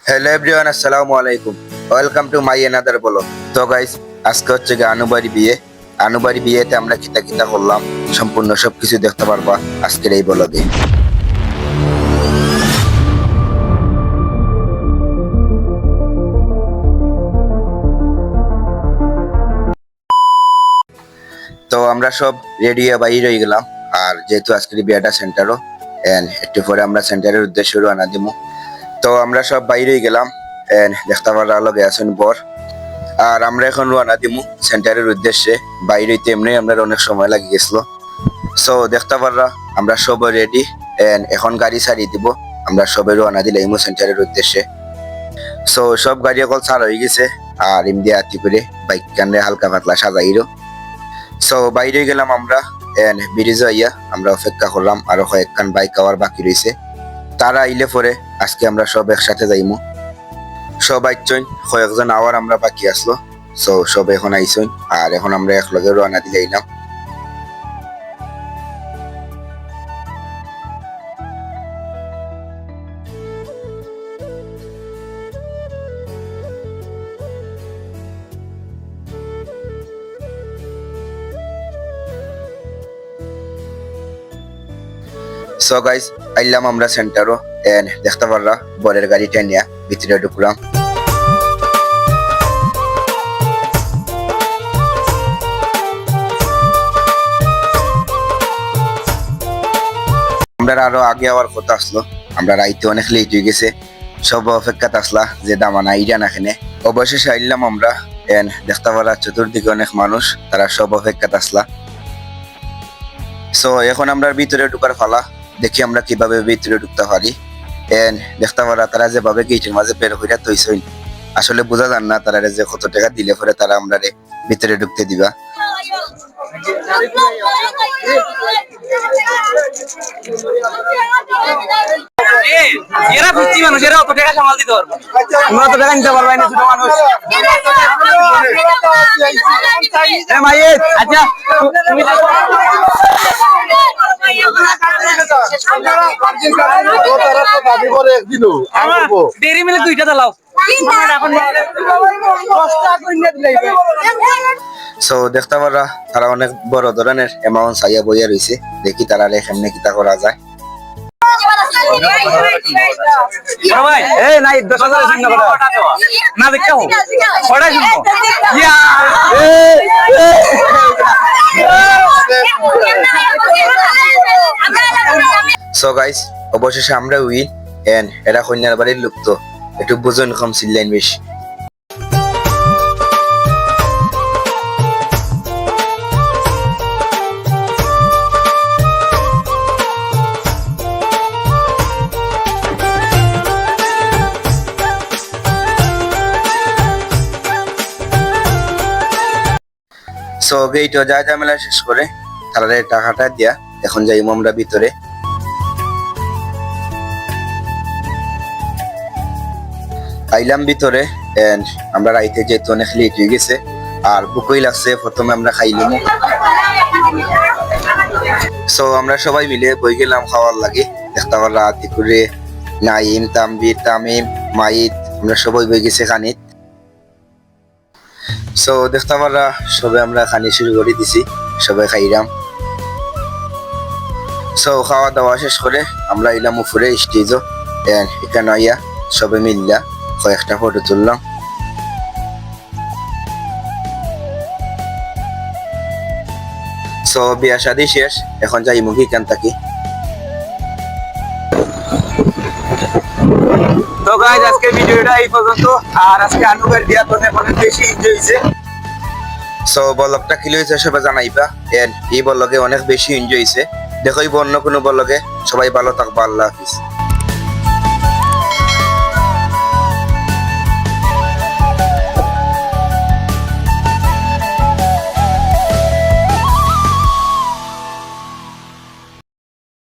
Hello everyone, আসসালামু আলাইকুম। Welcome to my another blog. তো গাইস, আজকে হচ্ছে গিয়ে আনুবাড়ি বিয়েতে আমরা কিতা কিতা করলাম সম্পূর্ণ সবকিছু দেখতে পারবা আজকের এই ব্লগে। তো আমরা সব রেডি হয়ে বাইরে রয়ে গেলাম। আর যেহেতু আজকের বিয়েটা সেন্টারও, একটু পরে আমরা সেন্টারের উদ্দেশ্যে রওনা দিব। তো আমরা সব বাইরে গেলাম, দেখতে পারা লগে আছেন বর। আর আমরা এখন রওনা দিমু সেন্টারের উদ্দেশ্যে। বাইরে এমনি আমরা অনেক সময় লাগি গেছিল। সো দেখতে পাররা আমরা সব রেডি, এখন গাড়ি ছাড়িয়ে দিব। আমরা সবাই রওনা দিলাম সেন্টারের উদ্দেশ্যে। সো সব গাড়ি অকল ছাড় হয়ে গেছে। আর এমনি আতি করে বাইক কানে হালকা পাতলা সাজাইরো। সো বাইরে গেলাম আমরা, ব্রিজে আইয়া আমরা অপেক্ষা করলাম। আরো কয়েকখান বাইক আওয়ার বাকি রয়েছে, তারা আইলে পরে আজকে আমরা সব একসাথে যাইমু। সব আইছইন, কয়েকজন আওয়ার আমরা বাকি আসলো। সো সব এখন আইছইন, আর এখন আমরা একলগে রওনা দিলাইলাম। সো গাইস, আইলাম আমরা সেন্টারও। দেখতে পাররা বরের গাড়িটা নিয়ে ভিতরে ঢুকলাম। আমরা আরো আগে আওয়ার কথা আসলো, আমরা রাইতে অনেক লেট হয়ে গেছে। সব অপেক্ষাতে আসলা যে দামানা ইরা না খেনে। অবশেষে আইলাম আমরা। দেখতে পারা চতুর্দিকে অনেক মানুষ, তারা সব অপেক্ষাতে আসলা। সো এখন আমরা ভিতরে ঢুকার ফালা, দেখি আমরা কিভাবে ভিতরে ঢুকতে পারি। দেখতে পারা তারা যেভাবে গেটের মাঝে বের হইয়া তৈছইন, আসলে বোঝা যান না তারা যে কত টাকা দিলে পরে তারা আমরা ভিতরে ঢুকতে দিবা। এরা বুঝছি মানুষ, এরা অত টাকা সামাল দিতে পারবো, আমরা তো টাকা নিতে পারবো না। ছোট মানুষ। আচ্ছা ডেরি মিলে 2টা দাও। সো দেখতে পারা তারা অনেক বড় ধরনের অ্যামাউন্ট চাইয়া বইয়া রয়েছে। দেখি তারা এখানে কিতা করা যায়। না দেখতে সো গাইস, অবশেষে আমরা উইন। এরা কন্যার বাড়ির লোক, তো একটু বুঝুন কম চিল্লাইন বেশি। সো গেইটো যা ঝামেলা শেষ করে তারা টাকাটা দিয়া এখন যাইমু আমরা ভিতরে। আইলাম ভিতরে। আমরা রাইতে যেহেতু অনেক লেট হয়ে গেছে আর বুকই লাগছে, প্রথমে আমরা খাইলাম। সো আমরা সবাই মিলে বই গেলাম খাওয়ার লাগে। দেখতে পারলা আতি করে নাইম, তামবির, তামিম, মাইদ, আমরা সবাই বই গেছে খানিত। সো দেখতে পারলা সবে আমরা খানি শুরু করে দিছি, সবাই খাইলাম। সো খাওয়া দাওয়া শেষ করে আমরা এলাম উপরে স্টেজও। এখানে আইয়া সবে মিললা কয়েকটা ফটো তুললাম। সো বিয়া শাদী শেষ, এখন যাই মুখি কেন থাকি। তো গাইস, আজকে ভিডিওটা এই পর্যন্ত। আর আজকে আনুবার দিয়া তো অনেক বেশি এনজয় হইছে। সো ব্লগটা কি হয়েছে সবাই জানাইবা। এই ব্লগে অনেক বেশি এনজয় হয়েছে। দেখো অন্য কোনো ব্লগে। সবাই ভালো থাকবা, আল্লাহ হাফিজ।